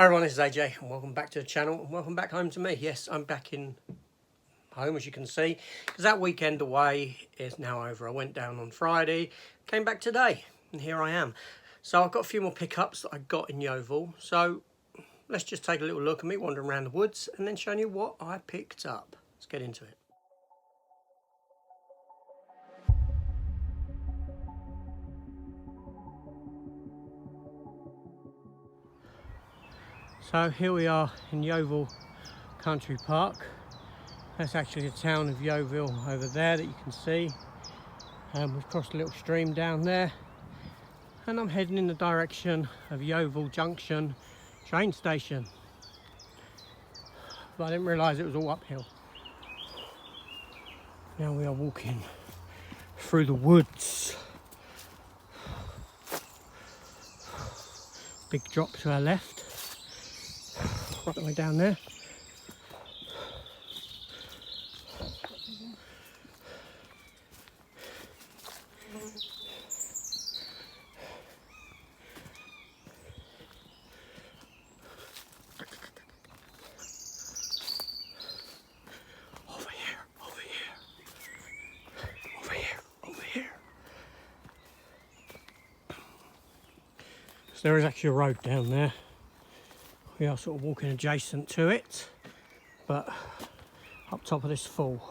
Hi everyone, this is AJ and welcome back to the channel and welcome back home to me. Yes, I'm back in home, as you can see, because that weekend away is now over. I went down on Friday, came back today, and here I am. So I've got a few more pickups that I got in Yeovil, so let's just take a little look at me wandering around the woods and then showing you what I picked up. Let's get into it. So here we are in Yeovil Country Park. That's actually the town of Yeovil over there that you can see. We've crossed a little stream down there and I'm heading in the direction of Yeovil Junction train station. But I didn't realise it was all uphill. Now we are walking through the woods. Big drop to our left. Right the way down there. So there is actually a road down there. We are sort of walking adjacent to it, but up top of this fall.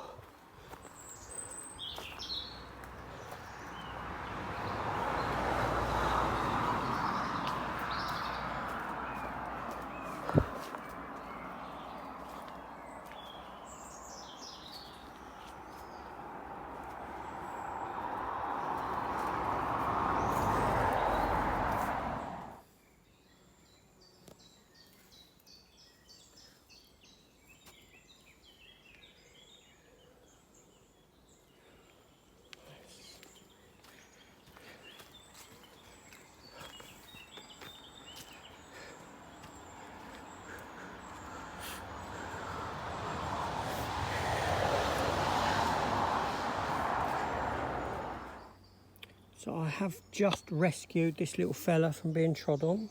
So I have just rescued this little fella from being trod on.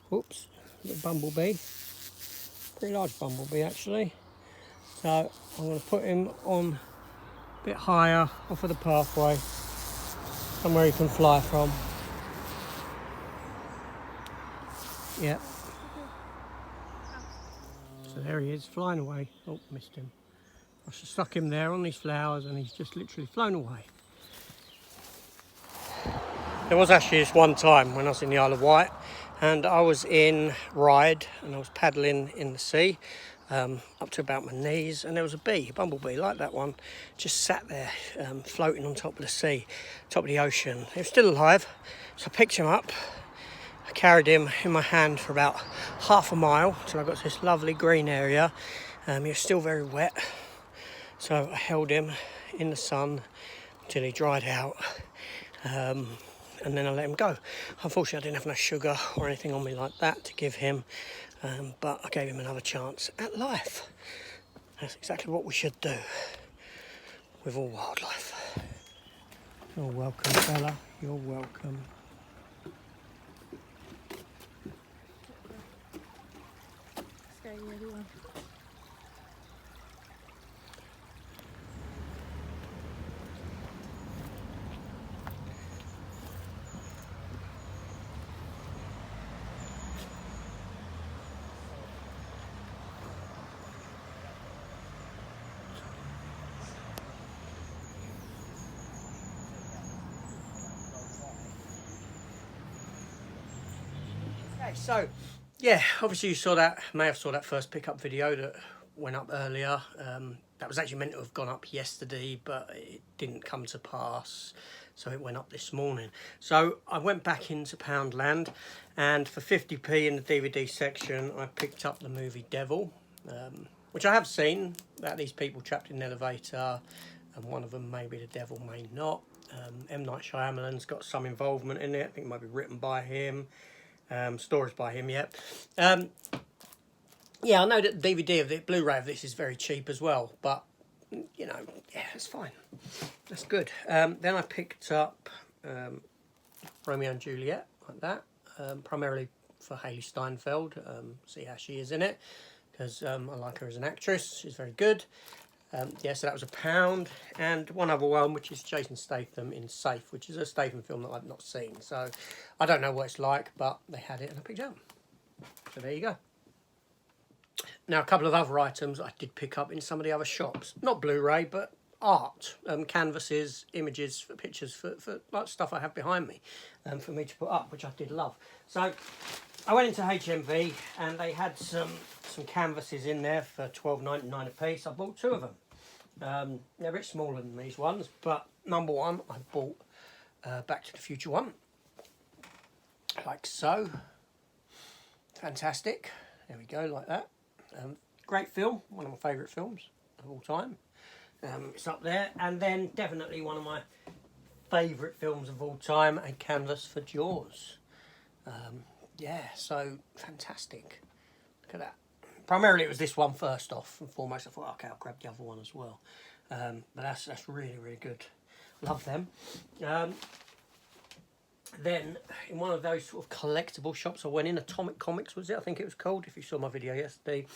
Whoops, little bumblebee. Pretty large bumblebee actually. So I'm going to put him on a bit higher off of the pathway, somewhere he can fly from. Yep. So there he is, flying away. Oh, missed him. I should stuck him there on these flowers and he's just literally flown away. There was actually this one time when I was in the Isle of Wight and I was in Ryde and I was paddling in the sea up to about my knees, and there was a bee, a bumblebee like that one, just sat there floating on top of the sea, top of the ocean. He was still alive, so I picked him up. I carried him in my hand for about half a mile till I got to this lovely green area. He was still very wet. So I held him in the sun until he dried out, and then I let him go. Unfortunately, I didn't have no sugar or anything on me like that to give him, but I gave him another chance at life. That's exactly what we should do with all wildlife. You're welcome, fella. You're welcome. Scary everyone. Okay, so yeah, obviously you saw that, may have saw that first pickup video that went up earlier. That was actually meant to have gone up yesterday, but it didn't come to pass, so it went up this morning. So I went back into Poundland, and for 50p in the DVD section I picked up the movie Devil, which I have seen, about these people trapped in an elevator, and one of them may be the devil, may not. M. Night Shyamalan's got some involvement in it. I think it might be written by him. Stories by him, yeah. Yeah, I know that the DVD of the Blu-ray of this is very cheap as well, but you know, yeah, it's fine. That's good. Then I picked up Romeo and Juliet, like that. primarily for Hayley Steinfeld. See how she is in it, because I like her as an actress. She's very good. Yeah, so that was £1, and one other one, which is Jason Statham in Safe, which is a Statham film that I've not seen. So I don't know what it's like, but they had it and I picked it up. So there you go. Now, a couple of other items I did pick up in some of the other shops. Not Blu-ray, but art, canvases, images, for pictures, for like stuff I have behind me, for me to put up, which I did love. So I went into HMV and they had some canvases in there for £12.99 a piece. I bought 2 of them. They're a bit smaller than these ones, but number one, I bought Back to the Future one, like so. Fantastic. There we go, like that. Great film, one of my favourite films of all time. It's up there. And then definitely one of my favourite films of all time, a canvas for Jaws. Yeah, so fantastic. Look at that. Primarily it was this one first off and foremost. I thought, okay, I'll grab the other one as well. But that's really, really good. Love them. Then in one of those sort of collectible shops I went in, Atomic Comics was it, I think it was called, if you saw my video yesterday.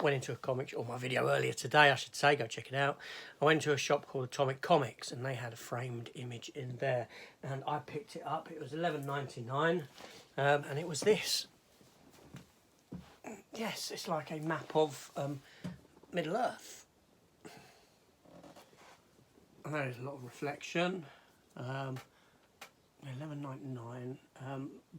Went into a comic, or my video earlier today I should say, go check it out. I went into a shop called Atomic Comics and they had a framed image in there, and I picked it up. It was $11.99, and it was this. Yes, it's like a map of Middle Earth. I know there's a lot of reflection. $11.99,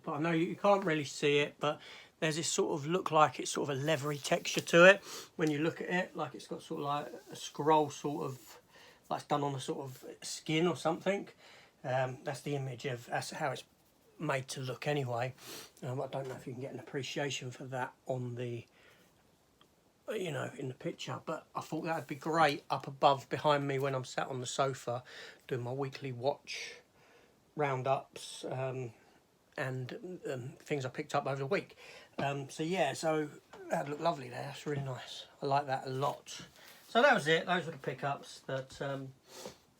but I know you can't really see it, but there's this sort of look like it's sort of a leathery texture to it when you look at it, like it's got sort of like a scroll, sort of like it's done on a sort of skin or something. That's the image of, that's how it's made to look anyway. I don't know if you can get an appreciation for that on the, you know, in the picture, but I thought that would be great up above behind me when I'm sat on the sofa doing my weekly watch roundups and things I picked up over the week. So yeah, so that looked lovely there. That's really nice. I like that a lot. So that was it. Those were the pickups that the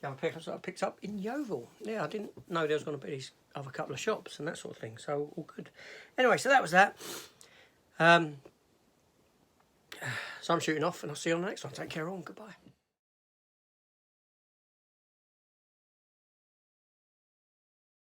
other pickups that I picked up in Yeovil. Yeah, I didn't know there was going to be these other couple of shops and that sort of thing. So all good. Anyway, so that was that. So I'm shooting off, and I'll see you on the next one. Take care all, and goodbye.